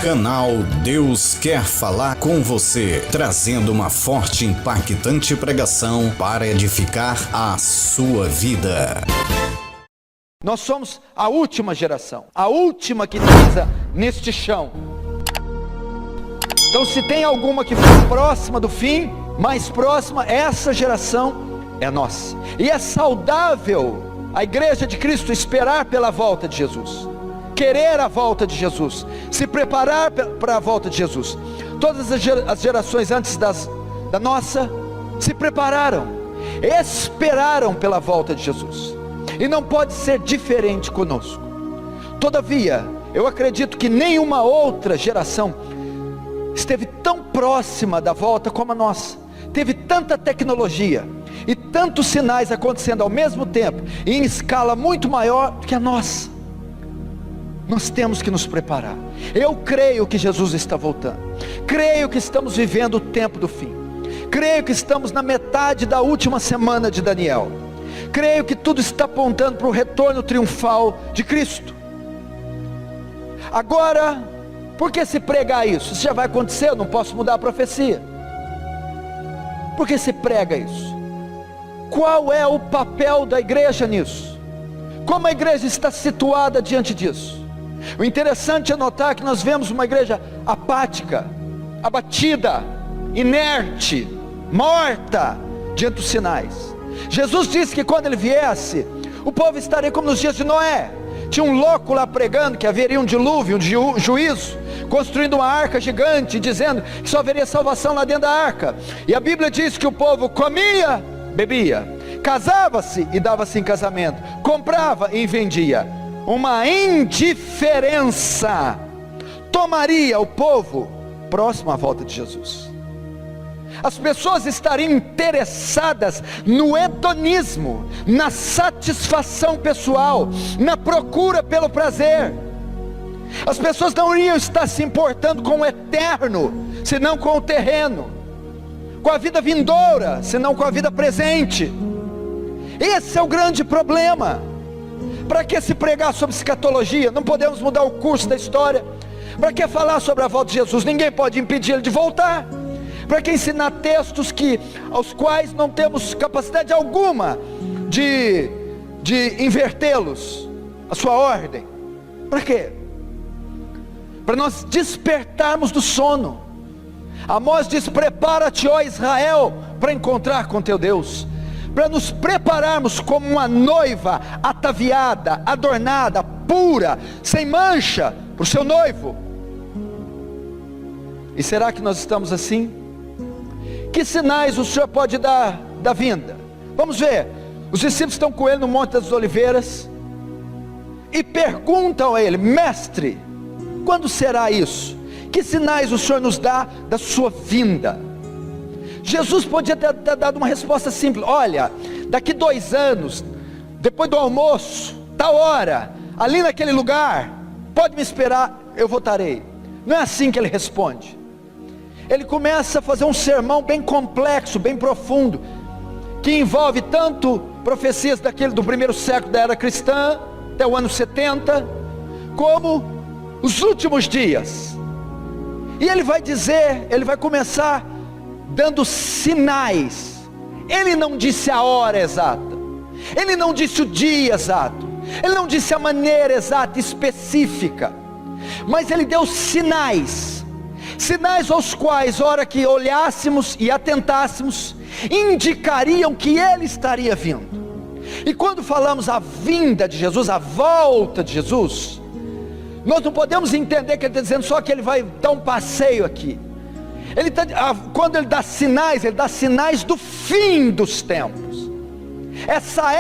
Canal Deus Quer Falar com Você, trazendo uma forte e impactante pregação para edificar a sua vida. Nós somos a última geração, a última que pisa neste chão. Então, se tem alguma que for próxima do fim, mais próxima, essa geração é nossa. E é saudável a igreja de Cristo esperar pela volta de Jesus, querer a volta de Jesus, se preparar para a volta de Jesus. Todas as gerações antes da nossa se prepararam, esperaram pela volta de Jesus, e não pode ser diferente conosco. Todavia, eu acredito que nenhuma outra geração esteve tão próxima da volta como a nossa. Teve tanta tecnologia e tantos sinais acontecendo ao mesmo tempo, e em escala muito maior do que a nossa. Nós temos que nos preparar. Eu creio que Jesus está voltando. Creio que estamos vivendo o tempo do fim. Creio que estamos na metade da última semana de Daniel. Creio que tudo está apontando para o retorno triunfal de Cristo. Agora, por que se pregar isso? Isso já vai acontecer, eu não posso mudar a profecia. Por que se prega isso? Qual é o papel da igreja nisso? Como a igreja está situada diante disso? O interessante é notar que nós vemos uma igreja apática, abatida, inerte, morta diante dos sinais. Jesus disse que quando ele viesse, o povo estaria como nos dias de Noé. Tinha um louco lá pregando que haveria um dilúvio, um juízo, construindo uma arca gigante, dizendo que só haveria salvação lá dentro da arca. E a Bíblia diz que o povo comia, bebia, casava-se e dava-se em casamento, comprava e vendia. Uma indiferença tomaria o povo próximo à volta de Jesus. As pessoas estariam interessadas no hedonismo, na satisfação pessoal, na procura pelo prazer. As pessoas não iriam estar se importando com o eterno, senão com o terreno, com a vida vindoura, senão com a vida presente. Esse é o grande problema. Para que se pregar sobre escatologia? Não podemos mudar o curso da história. Para que falar sobre a volta de Jesus? Ninguém pode impedir ele de voltar. Para que ensinar textos aos quais não temos capacidade alguma de invertê-los, a sua ordem? Para quê? Para nós despertarmos do sono. Amós diz: prepara-te, ó Israel, para encontrar com teu Deus. Para nos prepararmos como uma noiva ataviada, adornada, pura, sem mancha, para o seu noivo. E será que nós estamos assim? Que sinais o Senhor pode dar da vinda? Vamos ver. Os discípulos estão com ele no Monte das Oliveiras e perguntam a ele: mestre, quando será isso? Que sinais o Senhor nos dá da sua vinda? Jesus podia ter dado uma resposta simples: olha, daqui 2 anos, depois do almoço, tal hora, ali naquele lugar, pode me esperar, eu voltarei. Não é assim que ele responde. Ele começa a fazer um sermão bem complexo, bem profundo, que envolve tanto profecias do primeiro século da era cristã, até o ano 70, como os últimos dias. E ele vai começar dando sinais. Ele não disse a hora exata, ele não disse o dia exato, ele não disse a maneira exata, específica, mas ele deu sinais aos quais, a hora que olhássemos e atentássemos, indicariam que ele estaria vindo. E quando falamos a vinda de Jesus, a volta de Jesus, nós não podemos entender que ele está dizendo só que ele vai dar um passeio aqui. Quando ele dá sinais do fim dos tempos. Essa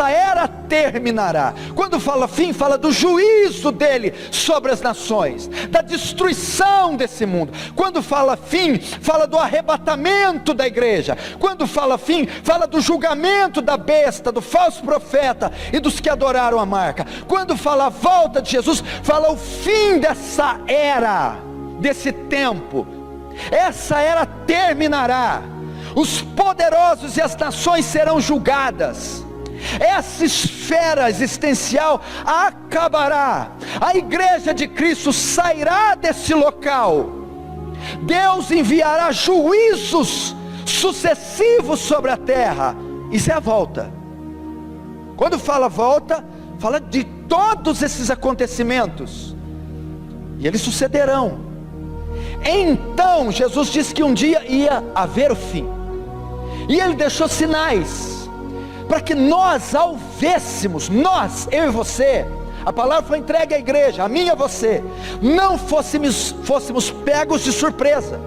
era terminará. Quando fala fim, fala do juízo dele sobre as nações, da destruição desse mundo. Quando fala fim, fala do arrebatamento da igreja. Quando fala fim, fala do julgamento da besta, do falso profeta e dos que adoraram a marca. Quando fala a volta de Jesus, fala o fim dessa era, desse tempo. Essa era terminará. Os poderosos e as nações serão julgadas. essa esfera existencial acabará, a igreja de Cristo sairá desse local, Deus enviará juízos sucessivos sobre a terra. Isso é a volta. Quando fala volta, fala de todos esses acontecimentos, e eles sucederão. Então Jesus disse que um dia ia haver o fim, e Ele deixou sinais, para que nós, ao vêssemos, nós, eu e você, a palavra foi entregue à igreja, a mim e a você, não fôssemos pegos de surpresa.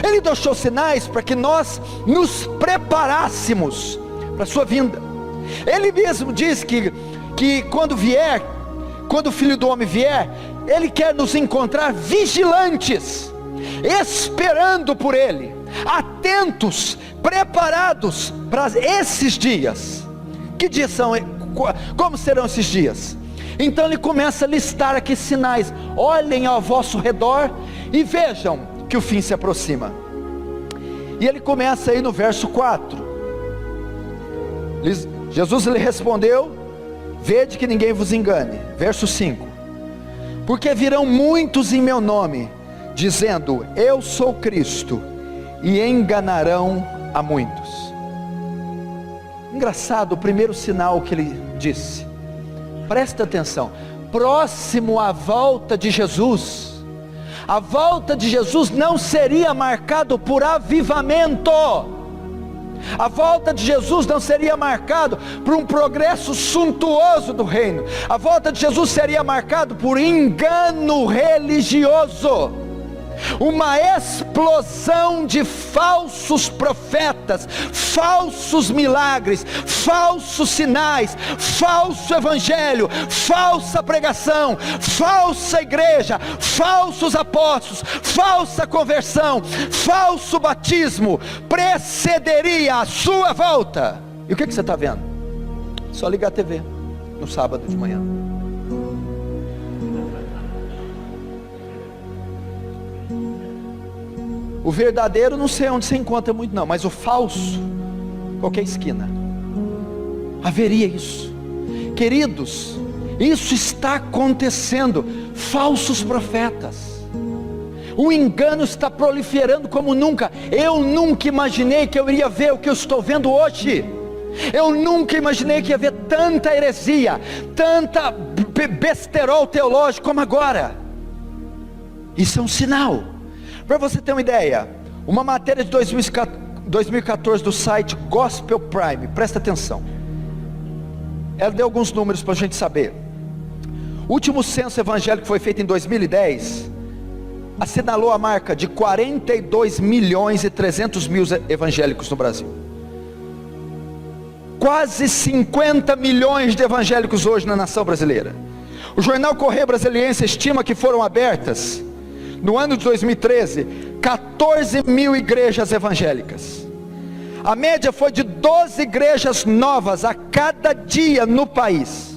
Ele deixou sinais para que nós nos preparássemos para a sua vinda. Ele mesmo diz que quando o Filho do Homem vier, Ele quer nos encontrar vigilantes, esperando por Ele, atentos, preparados para esses dias. Que dias são? Como serão esses dias? Então Ele começa a listar aqui sinais. Olhem ao vosso redor e vejam que o fim se aproxima. E Ele começa aí no verso 4. Jesus lhe respondeu: vede que ninguém vos engane. Verso 5: porque virão muitos em meu nome, dizendo eu sou Cristo, e enganarão a muitos. Engraçado o primeiro sinal que Ele disse. Presta atenção. Próximo à volta de Jesus, a volta de Jesus não seria marcado por avivamento. A volta de Jesus não seria marcado por um progresso suntuoso do reino. A volta de Jesus seria marcado por engano religioso, uma explosão de falsos profetas, falsos milagres, falsos sinais, falso evangelho, falsa pregação, falsa igreja, falsos apóstolos, falsa conversão, falso batismo precederia a sua volta. E o que você está vendo? Só ligar a TV no sábado de manhã. O verdadeiro não sei onde você encontra muito não, mas o falso, qualquer esquina, haveria isso. Queridos, isso está acontecendo. Falsos profetas, o engano está proliferando como nunca. Eu nunca imaginei que eu iria ver o que eu estou vendo hoje. Eu nunca imaginei que ia ver tanta heresia, tanta besterol teológico como agora. Isso é um sinal. Para você ter uma ideia, uma matéria de 2014 do site Gospel Prime, presta atenção, ela deu alguns números para a gente saber. O último censo evangélico que foi feito em 2010 assinalou a marca de 42.300.000 evangélicos no Brasil. Quase 50 milhões de evangélicos hoje na nação brasileira. O jornal Correio Brasiliense estima que foram abertas no ano de 2013, 14 mil igrejas evangélicas. A média foi de 12 igrejas novas a cada dia no país.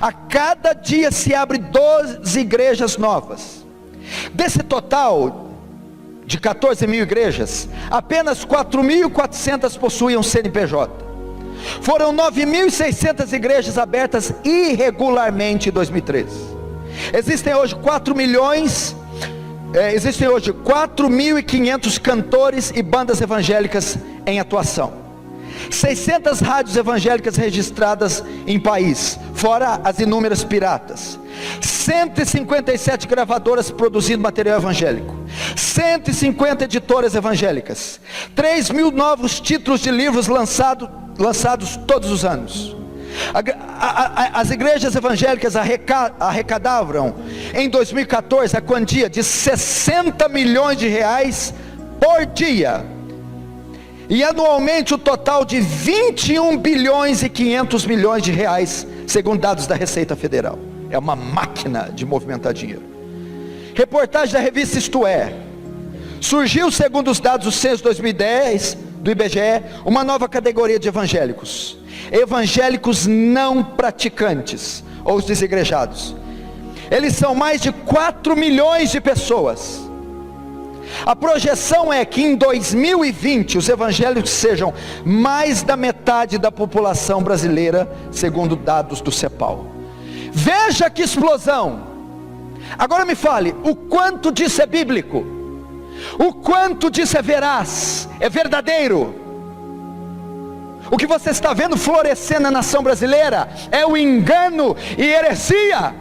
A cada dia se abre 12 igrejas novas. Desse total de 14 mil igrejas, apenas 4.400 possuíam CNPJ. Foram 9.600 igrejas abertas irregularmente em 2013. Existem hoje 4.500 cantores e bandas evangélicas em atuação. 600 rádios evangélicas registradas em país, fora as inúmeras piratas. 157 gravadoras produzindo material evangélico. 150 editoras evangélicas. 3.000 novos títulos de livros lançados todos os anos. As igrejas evangélicas arrecadavam em 2014 a quantia de 60 milhões de reais por dia, e anualmente o total de 21 bilhões e 500 milhões de reais, segundo dados da Receita Federal. É uma máquina de movimentar dinheiro. Reportagem da revista Isto É: surgiu, segundo os dados do censo 2010 do IBGE, uma nova categoria de evangélicos: evangélicos não praticantes, ou os desigrejados. Eles são mais de 4 milhões de pessoas. A projeção é que em 2020 os evangélicos sejam mais da metade da população brasileira, segundo dados do CEPAL. Veja que explosão! Agora me fale, o quanto disso é bíblico? O quanto disso é veraz? É verdadeiro? O que você está vendo florescer na nação brasileira é o engano e heresia.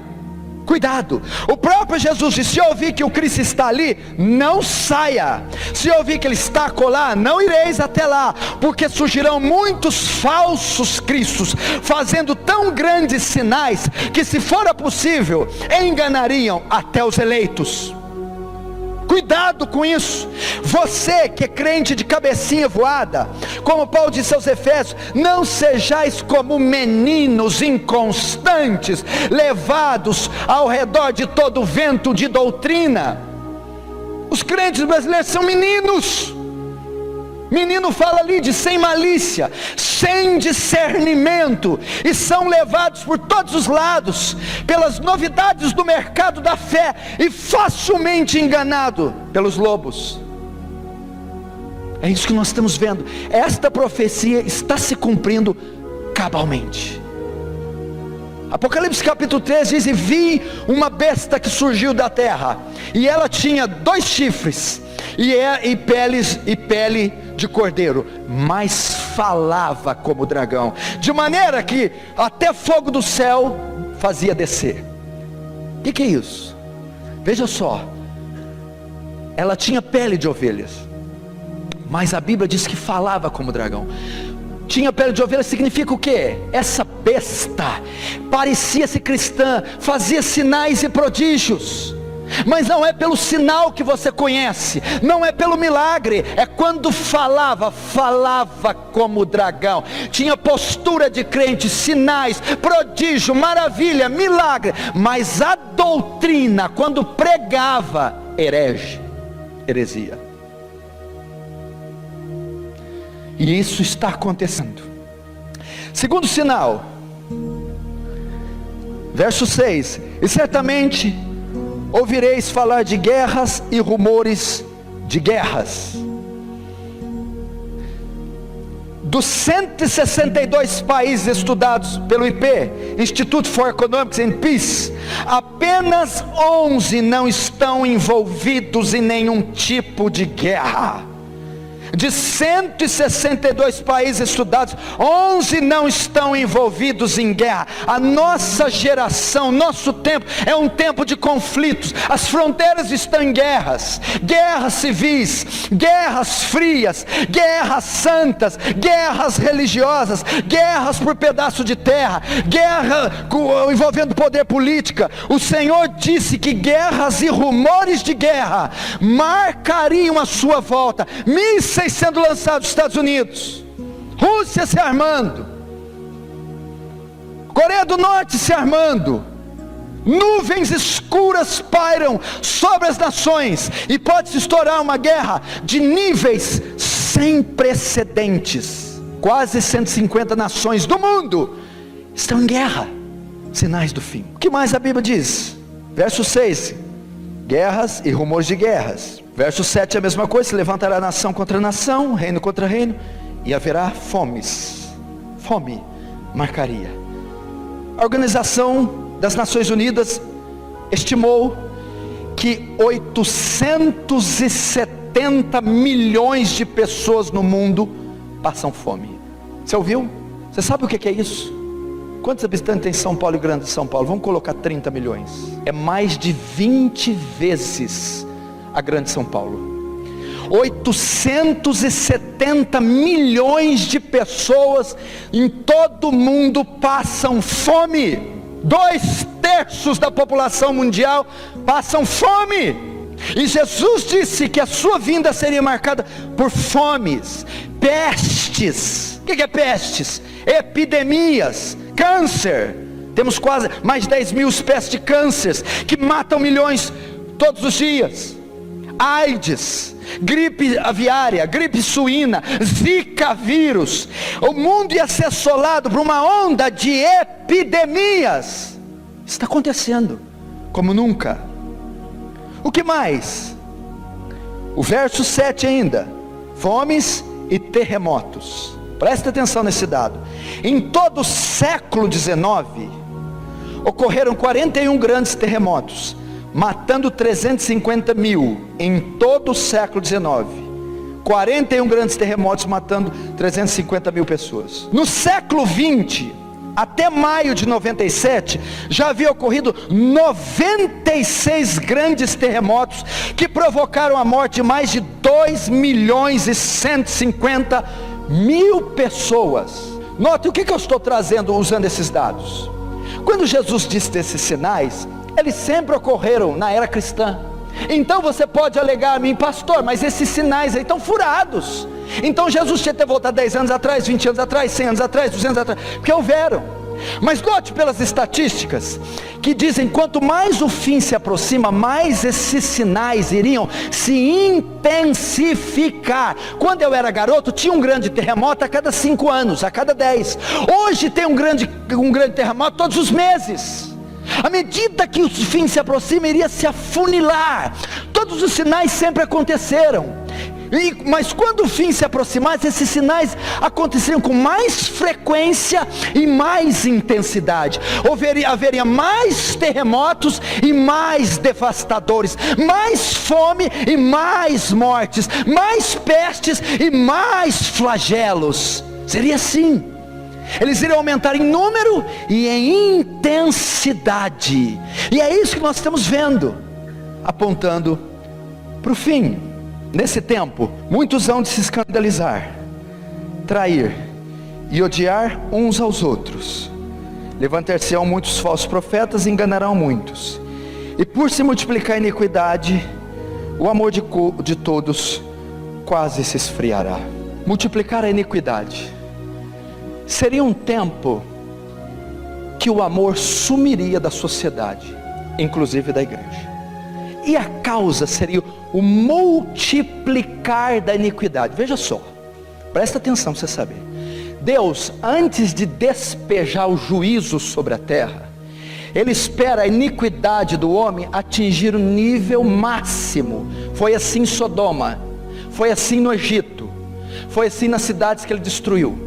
Cuidado, o próprio Jesus disse: se ouvir que o Cristo está ali, não saia. Se ouvir que ele está acolá, não ireis até lá, porque surgirão muitos falsos cristos, fazendo tão grandes sinais, que se fora possível, enganariam até os eleitos. Cuidado com isso. Você que é crente de cabecinha voada, como Paulo disse aos Efésios: não sejais como meninos inconstantes, levados ao redor de todo vento de doutrina. Os crentes brasileiros são meninos. Menino fala ali de sem malícia, sem discernimento, e são levados por todos os lados, pelas novidades do mercado da fé, e facilmente enganado pelos lobos. É isso que nós estamos vendo. Esta profecia está se cumprindo cabalmente. Apocalipse capítulo 3 diz: e vi uma besta que surgiu da terra, e ela tinha 2 chifres, e pele de cordeiro, mas falava como dragão, de maneira que até fogo do céu fazia descer. O que é isso? Veja só, ela tinha pele de ovelhas, mas a Bíblia diz que falava como dragão. Tinha pele de ovelha significa o quê? Essa besta parecia-se cristã, fazia sinais e prodígios, mas não é pelo sinal que você conhece, não é pelo milagre, é quando falava como dragão, tinha postura de crente, sinais, prodígio, maravilha, milagre, mas a doutrina, quando pregava, heresia. E isso está acontecendo. Segundo sinal, verso 6: e certamente ouvireis falar de guerras e rumores de guerras. Dos 162 países estudados pelo IP, Institute for Economics and Peace, apenas 11 não estão envolvidos em nenhum tipo de guerra. De 162 países estudados, 11 não estão envolvidos em guerra. A nossa geração, nosso tempo é um tempo de conflitos. As fronteiras estão em guerras, guerras civis, guerras frias, guerras santas, guerras religiosas, guerras por pedaço de terra, guerra envolvendo poder política. O Senhor disse que guerras e rumores de guerra marcariam a sua volta. Mísseis sendo lançados nos Estados Unidos, Rússia se armando, Coreia do Norte se armando, nuvens escuras pairam sobre as nações, e pode-se estourar uma guerra de níveis sem precedentes. Quase 150 nações do mundo estão em guerra, sinais do fim. O que mais a Bíblia diz? Verso 6, guerras e rumores de guerras. Verso 7 é a mesma coisa: se levantará nação contra nação, reino contra reino, e haverá fomes. Fome marcaria. A Organização das Nações Unidas estimou que 870 milhões de pessoas no mundo passam fome. Você ouviu? Você sabe o que é isso? Quantos habitantes tem São Paulo e Grande São Paulo? Vamos colocar 30 milhões. É mais de 20 vezes a Grande São Paulo. 870 milhões de pessoas em todo o mundo passam fome. 2/3 da população mundial passam fome. E Jesus disse que a sua vinda seria marcada por fomes, pestes. O que é pestes? Epidemias, câncer. Temos quase mais de 10 mil espécies de cânceres que matam milhões todos os dias. AIDS, gripe aviária, gripe suína, zika vírus. O mundo ia ser assolado por uma onda de epidemias. Está acontecendo como nunca. O que mais? O verso 7 ainda: fomes e terremotos. Presta atenção nesse dado. Em todo o século XIX, ocorreram 41 grandes terremotos, matando 350 mil. Em todo o século XIX, 41 grandes terremotos matando 350 mil pessoas. No século XX, até maio de 97, já havia ocorrido 96 grandes terremotos que provocaram a morte de mais de 2.150.000 pessoas. Note o que eu estou trazendo usando esses dados. Quando Jesus disse desses sinais, eles sempre ocorreram na era cristã. Então você pode alegar a mim: pastor, mas esses sinais aí estão furados. Então Jesus tinha que ter voltado 10 anos atrás, 20 anos atrás, 100 anos atrás, 200 anos atrás, porque houveram. Mas note pelas estatísticas que dizem: quanto mais o fim se aproxima, mais esses sinais iriam se intensificar. Quando eu era garoto, tinha um grande terremoto a cada 5 anos, a cada 10. Hoje tem um grande terremoto todos os meses. À medida que o fim se aproxima, iria se afunilar. Todos os sinais sempre aconteceram. Mas quando o fim se aproximasse, esses sinais aconteceriam com mais frequência e mais intensidade. Haveria mais terremotos e mais devastadores, mais fome e mais mortes, mais pestes e mais flagelos. Seria assim. Eles iriam aumentar em número e em intensidade. E é isso que nós estamos vendo, apontando para o fim. Nesse tempo, muitos hão de se escandalizar, trair e odiar uns aos outros. Levantar-se-ão muitos falsos profetas e enganarão muitos. E por se multiplicar a iniquidade, o amor de todos quase se esfriará. Multiplicar a iniquidade seria um tempo que o amor sumiria da sociedade, inclusive da igreja. E a causa seria o multiplicar da iniquidade. Veja só, presta atenção para você saber. Deus, antes de despejar o juízo sobre a terra, Ele espera a iniquidade do homem atingir o nível máximo. Foi assim em Sodoma, foi assim no Egito, foi assim nas cidades que Ele destruiu.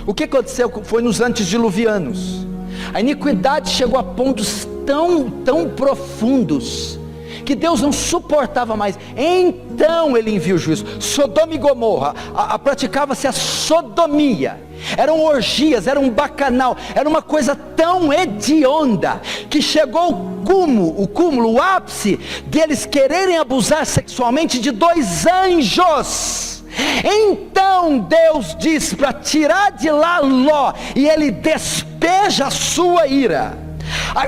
O que aconteceu foi nos antediluvianos. A iniquidade chegou a pontos tão profundos que Deus não suportava mais. Então Ele envia o juízo. Sodoma e Gomorra, praticava-se a sodomia, eram orgias, era um bacanal, era uma coisa tão hedionda, que chegou o cúmulo, o ápice deles quererem abusar sexualmente de 2 anjos. Então Deus diz para tirar de lá Ló, e Ele despeja a sua ira.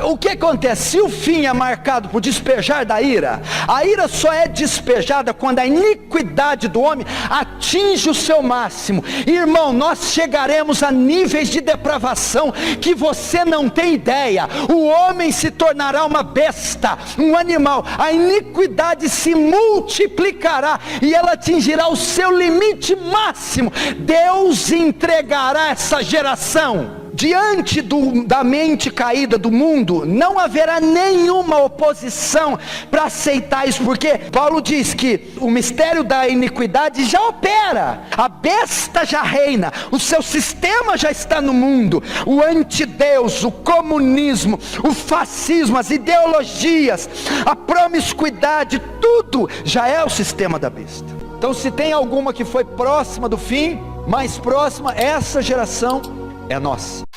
O que acontece? Se o fim é marcado por despejar da ira, a ira só é despejada quando a iniquidade do homem atinge o seu máximo. Irmão, nós chegaremos a níveis de depravação que você não tem ideia. O homem se tornará uma besta, um animal. A iniquidade se multiplicará e ela atingirá o seu limite máximo. Deus entregará essa geração. Diante da mente caída do mundo, não haverá nenhuma oposição para aceitar isso, porque Paulo diz que o mistério da iniquidade já opera, a besta já reina, o seu sistema já está no mundo, o antideus, o comunismo, o fascismo, as ideologias, a promiscuidade, tudo já é o sistema da besta. Então, se tem alguma que foi próxima do fim, mais próxima, essa geração é nossa.